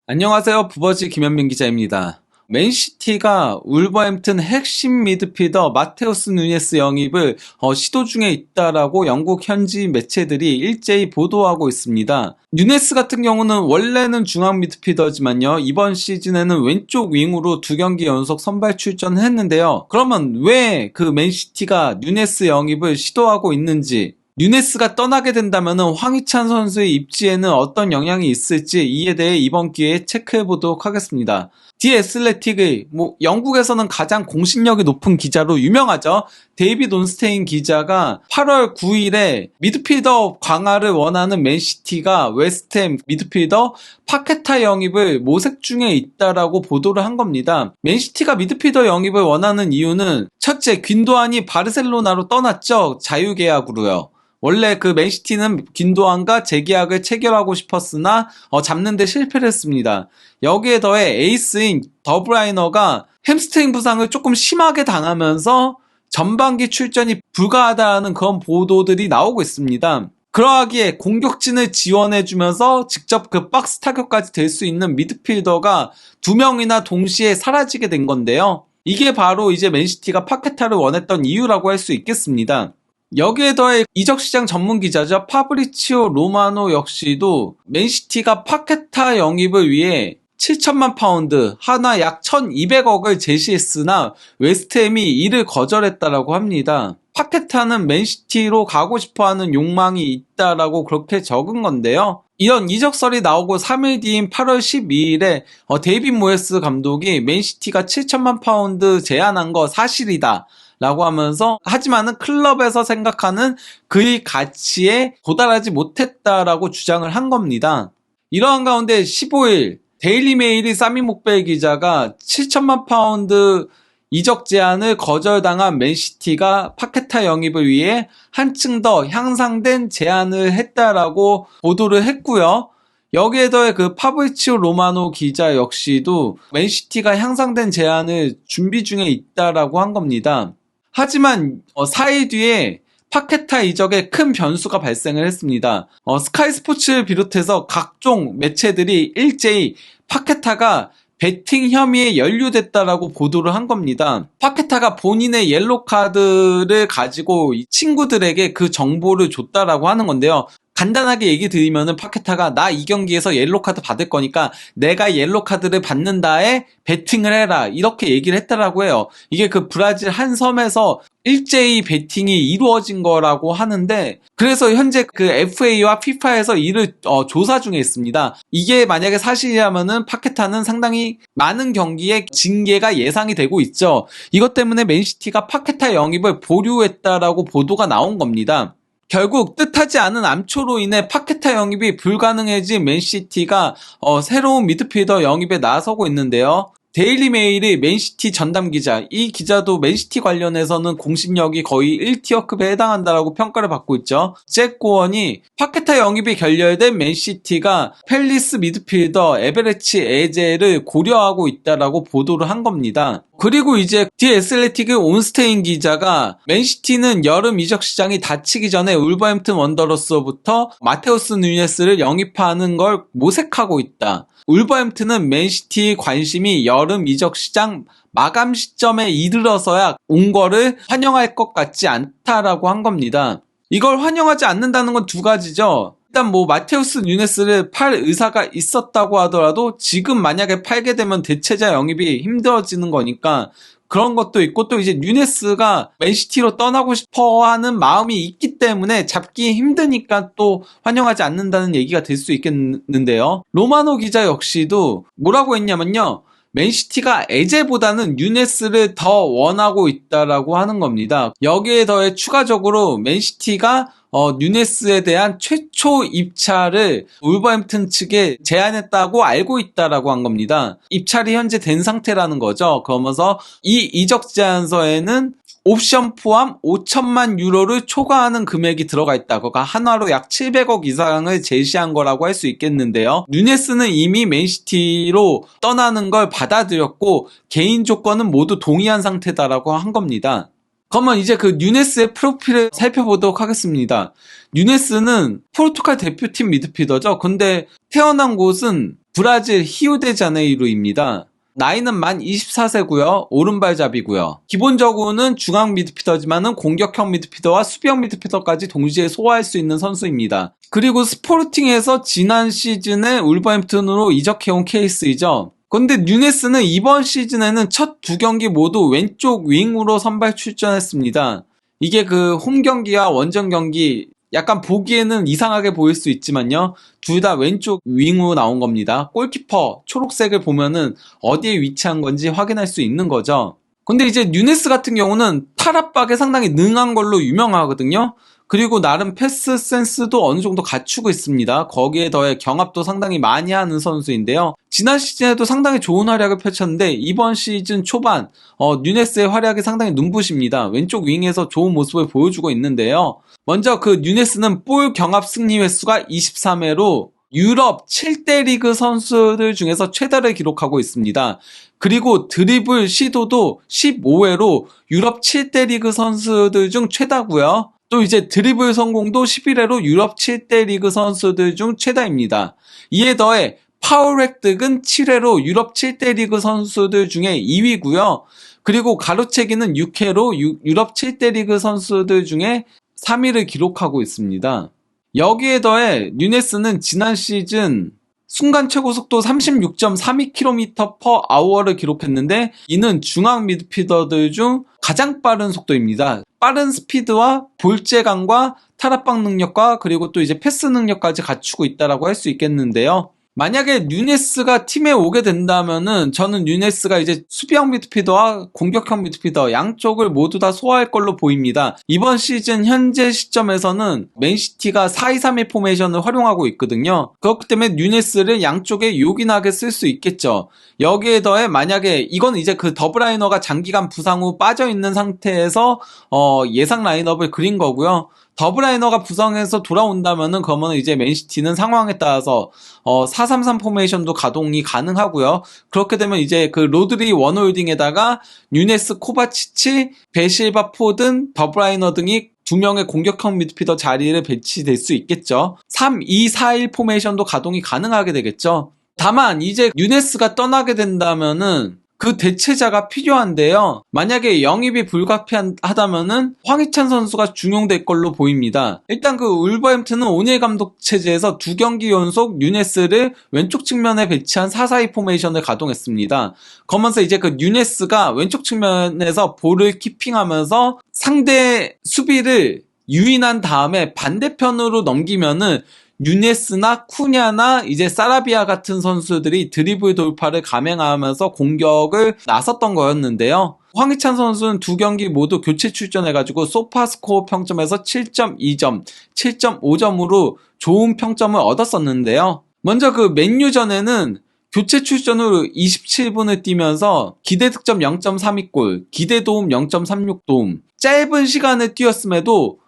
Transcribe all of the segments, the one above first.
안녕하세요. 부버지 김현민 기자입니다. 맨시티가 울버햄튼 핵심 미드필더 마테우스 누네스 영입을 시도 중에 있다라고 영국 현지 매체들이 일제히 보도하고 있습니다. 누네스 같은 경우는 원래는 중앙 미드필더지만요. 이번 시즌에는 왼쪽 윙으로 2경기 연속 선발 출전을 했는데요. 그러면 왜 그 맨시티가 누네스 영입을 시도하고 있는지, 누네스가 떠나게 된다면 황희찬 선수의 입지에는 어떤 영향이 있을지 이에 대해 이번 기회에 체크해보도록 하겠습니다. 디 애슬레틱의 영국에서는 가장 공신력이 높은 기자로 유명하죠. 데이비드 온스테인 기자가 8월 9일에 미드필더 강화를 원하는 맨시티가 웨스트햄 미드필더 파케타 영입을 모색 중에 있다라고 보도를 한 겁니다. 맨시티가 미드필더 영입을 원하는 이유는 첫째, 귄도안이 바르셀로나로 떠났죠. 자유계약으로요. 원래 그 맨시티는 귄도안과 재계약을 체결하고 싶었으나 잡는데 실패를 했습니다. 여기에 더해 에이스인 더브라이너가 햄스트링 부상을 조금 심하게 당하면서 전반기 출전이 불가하다는 그런 보도들이 나오고 있습니다. 그러하기에 공격진을 지원해주면서 직접 그 박스 타격까지 될 수 있는 미드필더가 2명이나 동시에 사라지게 된 건데요. 이게 바로 이제 맨시티가 파케타를 원했던 이유라고 할 수 있겠습니다. 여기에 더해 이적시장 전문기자죠. 파브리치오 로마노 역시도 맨시티가 파케타 영입을 위해 7천만 파운드, 하나 약 1200억을 제시했으나 웨스트햄이 이를 거절했다라고 합니다. 파케타는 맨시티로 가고 싶어하는 욕망이 있다라고 그렇게 적은 건데요. 이런 이적설이 나오고 3일 뒤인 8월 12일에 데이빗 모예스 감독이 맨시티가 7천만 파운드 제안한 거 사실이다 라고 하면서, 하지만은 클럽에서 생각하는 그의 가치에 도달하지 못했다라고 주장을 한 겁니다. 이러한 가운데 15일 데일리 메일이 사미 목벨 기자가 7천만 파운드 이적 제안을 거절당한 맨시티가 파케타 영입을 위해 한층 더 향상된 제안을 했다라고 보도를 했고요. 여기에 더해 그 파브리치오 로마노 기자 역시도 맨시티가 향상된 제안을 준비 중에 있다라고 한 겁니다. 하지만 4일 뒤에 파케타 이적에 큰 변수가 발생을 했습니다. 스카이 스포츠를 비롯해서 각종 매체들이 일제히 파케타가 베팅 혐의에 연루됐다라고 보도를 한 겁니다. 파케타가 본인의 옐로 카드를 가지고 친구들에게 그 정보를 줬다라고 하는 건데요. 간단하게 얘기 드리면은 파케타가 나 이 경기에서 옐로카드 받을 거니까 내가 옐로카드를 받는다에 베팅을 해라, 이렇게 얘기를 했다라고 해요. 이게 그 브라질 한 섬에서 일제히 베팅이 이루어진 거라고 하는데, 그래서 현재 그 FA와 FIFA에서 이를 조사 중에 있습니다. 이게 만약에 사실이라면은 파케타는 상당히 많은 경기에 징계가 예상이 되고 있죠. 이것 때문에 맨시티가 파케타 영입을 보류했다라고 보도가 나온 겁니다. 결국 뜻하지 않은 암초로 인해 파케타 영입이 불가능해진 맨시티가 새로운 미드필더 영입에 나서고 있는데요. 데일리 메일이 맨시티 전담 기자, 이 기자도 맨시티 관련해서는 공신력이 거의 1티어급에 해당한다라고 평가를 받고 있죠. 잭 고원이 파케타 영입이 결렬된 맨시티가 팰리스 미드필더 에베레치 에제를 고려하고 있다라고 보도를 한 겁니다. 그리고 이제 디 애슬레틱의 온스테인 기자가 맨시티는 여름 이적 시장이 닫히기 전에 울버햄튼 원더러스로부터 마테우스 누네스를 영입하는 걸 모색하고 있다. 울버햄튼은 맨시티의 관심이 여름 이적 시장 마감 시점에 이르러서야 온 거를 환영할 것 같지 않다라고 한 겁니다. 이걸 환영하지 않는다는 건 두 가지죠. 일단 마테우스 누네스를 팔 의사가 있었다고 하더라도 지금 만약에 팔게 되면 대체자 영입이 힘들어지는 거니까 그런 것도 있고, 또 이제 누네스가 맨시티로 떠나고 싶어 하는 마음이 있기 때문에 잡기 힘드니까 또 환영하지 않는다는 얘기가 될 수 있겠는데요. 로마노 기자 역시도 뭐라고 했냐면요. 맨시티가 에제보다는 누네스를 더 원하고 있다라고 하는 겁니다. 여기에 더해 추가적으로 맨시티가 누네스에 대한 최초 입찰을 울버햄튼 측에 제안했다고 알고 있다라고 한 겁니다. 입찰이 현재 된 상태라는 거죠. 그러면서 이 이적 제안서에는 옵션 포함 5천만 유로를 초과하는 금액이 들어가 있다. 그가 한화로 약 700억 이상을 제시한 거라고 할 수 있겠는데요. 누네스는 이미 맨시티로 떠나는 걸 받아들였고 개인 조건은 모두 동의한 상태다라고 한 겁니다. 그러면 이제 그 누네스의 프로필을 살펴보도록 하겠습니다. 누네스는 포르투갈 대표팀 미드필더죠. 근데 태어난 곳은 브라질 히우데자네이루입니다. 나이는 만 24세고요. 오른발잡이고요. 기본적으로는 중앙 미드필더지만은 공격형 미드필더와 수비형 미드필더까지 동시에 소화할 수 있는 선수입니다. 그리고 스포르팅에서 지난 시즌에 울버햄튼으로 이적해온 케이스이죠. 근데 누네스는 이번 시즌에는 첫 두 경기 모두 왼쪽 윙으로 선발 출전했습니다. 이게 그 홈 경기와 원정 경기 약간 보기에는 이상하게 보일 수 있지만요. 둘 다 왼쪽 윙으로 나온 겁니다. 골키퍼 초록색을 보면은 어디에 위치한 건지 확인할 수 있는 거죠. 근데 이제 누네스 같은 경우는 탈압박에 상당히 능한 걸로 유명하거든요. 그리고 나름 패스 센스도 어느 정도 갖추고 있습니다. 거기에 더해 경합도 상당히 많이 하는 선수인데요. 지난 시즌에도 상당히 좋은 활약을 펼쳤는데 이번 시즌 초반 누네스의 활약이 상당히 눈부십니다. 왼쪽 윙에서 좋은 모습을 보여주고 있는데요. 먼저 그 누네스는 볼 경합 승리 횟수가 23회로 유럽 7대 리그 선수들 중에서 최다를 기록하고 있습니다. 그리고 드리블 시도도 15회로 유럽 7대 리그 선수들 중 최다고요. 또 이제 드리블 성공도 11회로 유럽 7대 리그 선수들 중 최다입니다. 이에 더해 파울 획득은 7회로 유럽 7대 리그 선수들 중에 2위고요. 그리고 가로채기는 6회로 유럽 7대 리그 선수들 중에 3위를 기록하고 있습니다. 여기에 더해 누네스는 지난 시즌 순간 최고 속도 36.32km/h를 기록했는데 이는 중앙 미드필더들 중 가장 빠른 속도입니다. 빠른 스피드와 볼제감과 탈압박 능력과 그리고 또 이제 패스 능력까지 갖추고 있다라고 할 수 있겠는데요. 만약에 누네스가 팀에 오게 된다면은 저는 누네스가 이제 수비형 미드필더와 공격형 미드필더 양쪽을 모두 다 소화할 걸로 보입니다. 이번 시즌 현재 시점에서는 맨시티가 4-2-3-1 포메이션을 활용하고 있거든요. 그렇기 때문에 누네스를 양쪽에 요긴하게 쓸 수 있겠죠. 여기에 더해 만약에 이건 이제 그 더블라이너가 장기간 부상 후 빠져있는 상태에서 예상 라인업을 그린 거고요. 더블라이너가 부상해서 돌아온다면은 그러면 이제 맨시티는 상황에 따라서 4-3-3 포메이션도 가동이 가능하고요. 그렇게 되면 이제 그 로드리 원홀딩에다가 뉴네스, 코바치치, 베실바, 포든, 더블라이너 등이 두 명의 공격형 미드필더 자리를 배치될 수 있겠죠. 3-2-4-1 포메이션도 가동이 가능하게 되겠죠. 다만 이제 뉴네스가 떠나게 된다면은 그 대체자가 필요한데요. 만약에 영입이 불가피하다면은 황희찬 선수가 중용될 걸로 보입니다. 일단 그 울버햄튼은 오닐 감독 체제에서 두 경기 연속 누네스를 왼쪽 측면에 배치한 4-4-2 포메이션을 가동했습니다. 그러면서 이제 그 누네스가 왼쪽 측면에서 볼을 키핑하면서 상대 수비를 유인한 다음에 반대편으로 넘기면은 누네스나 쿠냐나 이제 사라비아 같은 선수들이 드리블 돌파를 감행하면서 공격을 나섰던 거였는데요. 황희찬 선수는 두 경기 모두 교체 출전해가지고 소파스코어 평점에서 7.2점, 7.5점으로 좋은 평점을 얻었었는데요. 먼저 그 맨유전에는 교체 출전으로 27분을 뛰면서 기대 득점 0.32골, 기대 도움 0.36도움, 짧은 시간을 뛰었음에도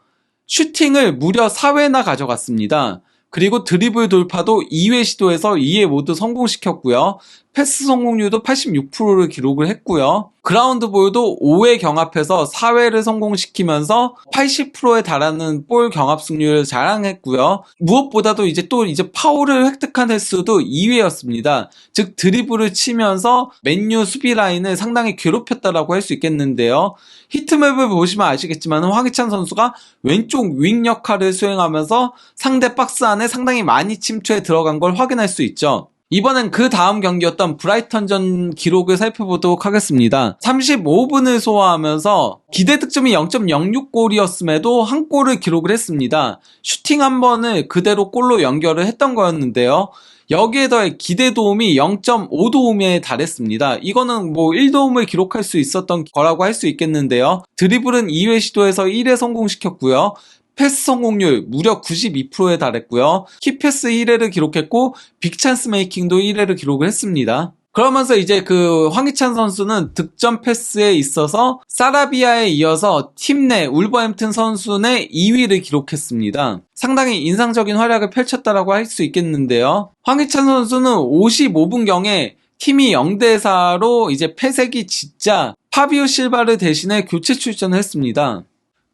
슈팅을 무려 4회나 가져갔습니다. 그리고 드리블 돌파도 2회 시도에서 2회 모두 성공시켰고요. 패스 성공률도 86%를 기록을 했고요. 그라운드 볼도 5회 경합해서 4회를 성공시키면서 80%에 달하는 볼 경합 승률을 자랑했고요. 무엇보다도 이제 파울을 획득한 횟수도 2회였습니다. 즉 드리블을 치면서 맨유 수비 라인을 상당히 괴롭혔다라고 할 수 있겠는데요. 히트맵을 보시면 아시겠지만 황희찬 선수가 왼쪽 윙 역할을 수행하면서 상대 박스 안에 상당히 많이 침투해 들어간 걸 확인할 수 있죠. 이번엔 그 다음 경기였던 브라이턴전 기록을 살펴보도록 하겠습니다. 35분을 소화하면서 기대 득점이 0.06골이었음에도 한 골을 기록을 했습니다. 슈팅 한 번을 그대로 골로 연결을 했던 거였는데요. 여기에 더해 기대 도움이 0.5도움에 달했습니다. 이거는 뭐 1도움을 기록할 수 있었던 거라고 할 수 있겠는데요. 드리블은 2회 시도에서 1회 성공시켰고요. 패스 성공률 무려 92%에 달했고요. 키패스 1회를 기록했고 빅찬스 메이킹도 1회를 기록을 했습니다. 그러면서 이제 그 황희찬 선수는 득점 패스에 있어서 사라비아에 이어서 팀 내 울버햄튼 선수 내 2위를 기록했습니다. 상당히 인상적인 활약을 펼쳤다라고 할 수 있겠는데요. 황희찬 선수는 55분경에 팀이 0대4로 이제 패색이 짙자 파비오 실바를 대신해 교체 출전을 했습니다.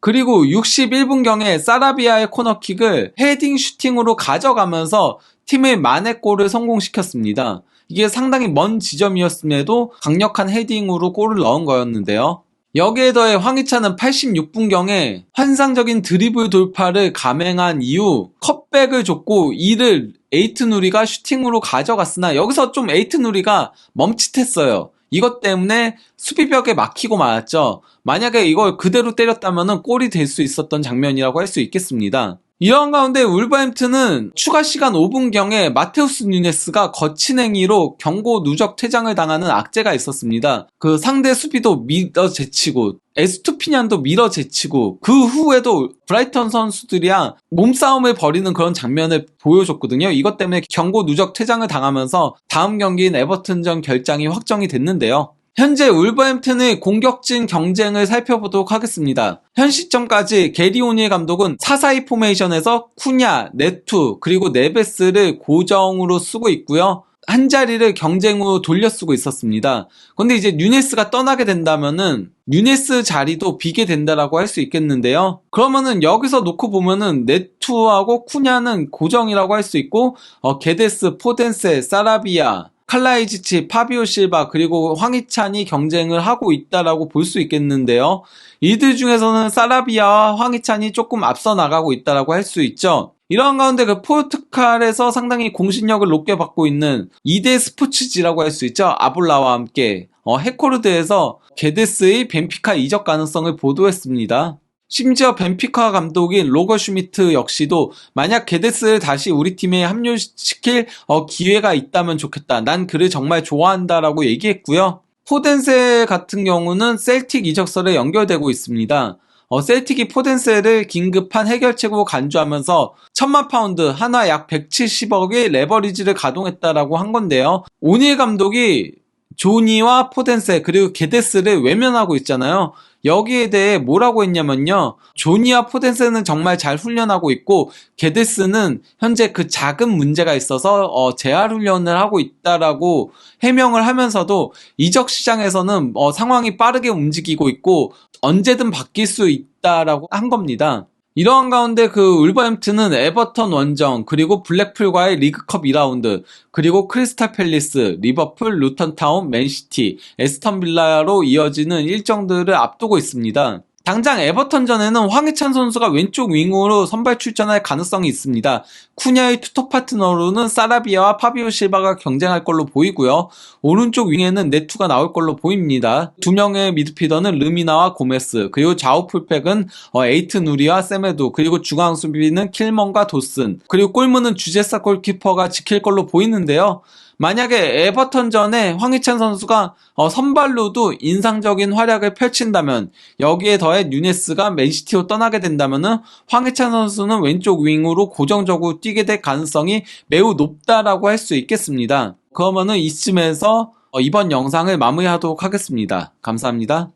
그리고 61분경에 사라비아의 코너킥을 헤딩 슈팅으로 가져가면서 팀의 만회골을 성공시켰습니다. 이게 상당히 먼 지점이었음에도 강력한 헤딩으로 골을 넣은 거였는데요. 여기에 더해 황희찬은 86분경에 환상적인 드리블 돌파를 감행한 이후 컵백을 줬고 이를 에이트누리가 슈팅으로 가져갔으나 여기서 좀 에이트누리가 멈칫했어요. 이것 때문에 수비벽에 막히고 말았죠. 만약에 이걸 그대로 때렸다면 골이 될 수 있었던 장면이라고 할 수 있겠습니다. 이런 가운데 울버햄튼은 추가 시간 5분경에 마테우스 누네스가 거친 행위로 경고 누적 퇴장을 당하는 악재가 있었습니다. 그 상대 수비도 밀어제치고 에스투피냔도 밀어제치고 그 후에도 브라이턴 선수들이랑 몸싸움을 벌이는 그런 장면을 보여줬거든요. 이것 때문에 경고 누적 퇴장을 당하면서 다음 경기인 에버튼전 결장이 확정이 됐는데요. 현재 울버햄튼의 공격진 경쟁을 살펴보도록 하겠습니다. 현 시점까지 게리 오닐 감독은 4-4-2 포메이션에서 쿠냐, 네투, 그리고 네베스를 고정으로 쓰고 있고요. 한 자리를 경쟁으로 돌려 쓰고 있었습니다. 근데 이제 누네스가 떠나게 된다면은 누네스 자리도 비게 된다라고 할 수 있겠는데요. 그러면은 여기서 놓고 보면은 네투하고 쿠냐는 고정이라고 할 수 있고 게데스, 포덴세, 사라비아, 칼라이지치, 파비오 실바 그리고 황희찬이 경쟁을 하고 있다라고 볼 수 있겠는데요. 이들 중에서는 사라비아와 황희찬이 조금 앞서 나가고 있다라고 할 수 있죠. 이러한 가운데 그 포르투갈에서 상당히 공신력을 높게 받고 있는 2대 스포츠지라고 할 수 있죠. 아볼라와 함께 해코르드에서 게데스의 벤피카 이적 가능성을 보도했습니다. 심지어 벤피카 감독인 로거 슈미트 역시도 만약 게데스를 다시 우리 팀에 합류시킬 기회가 있다면 좋겠다. 난 그를 정말 좋아한다라고 얘기했고요. 포덴세 같은 경우는 셀틱 이적설에 연결되고 있습니다. 셀틱이 포덴세를 긴급한 해결책으로 간주하면서 1000만 파운드, 하나 약 170억의 레버리지를 가동했다라고 한 건데요. 오닐 감독이 조니와 포덴세 그리고 게데스를 외면하고 있잖아요. 여기에 대해 뭐라고 했냐면요. 조니와 포덴세는 정말 잘 훈련하고 있고 게데스는 현재 그 작은 문제가 있어서 재활 훈련을 하고 있다라고 해명을 하면서도 이적 시장에서는 상황이 빠르게 움직이고 있고 언제든 바뀔 수 있다라고 한 겁니다. 이러한 가운데 그 울버햄튼은 에버턴 원정 그리고 블랙풀과의 리그컵 2라운드 그리고 크리스탈 팰리스, 리버풀, 루턴타운, 맨시티, 에스턴 빌라로 이어지는 일정들을 앞두고 있습니다. 당장 에버턴전에는 황희찬 선수가 왼쪽 윙으로 선발 출전할 가능성이 있습니다. 쿠냐의 투톱 파트너로는 사라비아와 파비오 실바가 경쟁할 걸로 보이고요. 오른쪽 윙에는 네투가 나올 걸로 보입니다. 두 명의 미드필더는 르미나와 고메스, 그리고 좌우 풀백은 에이트 누리와 세메도, 그리고 중앙 수비는 킬먼과 도슨, 그리고 골문은 주제사 골키퍼가 지킬 걸로 보이는데요. 만약에 에버턴전에 황희찬 선수가 선발로도 인상적인 활약을 펼친다면 여기에 더해 누네스가 맨시티로 떠나게 된다면 황희찬 선수는 왼쪽 윙으로 고정적으로 뛰게 될 가능성이 매우 높다라고 할 수 있겠습니다. 그러면은 이쯤에서 이번 영상을 마무리하도록 하겠습니다. 감사합니다.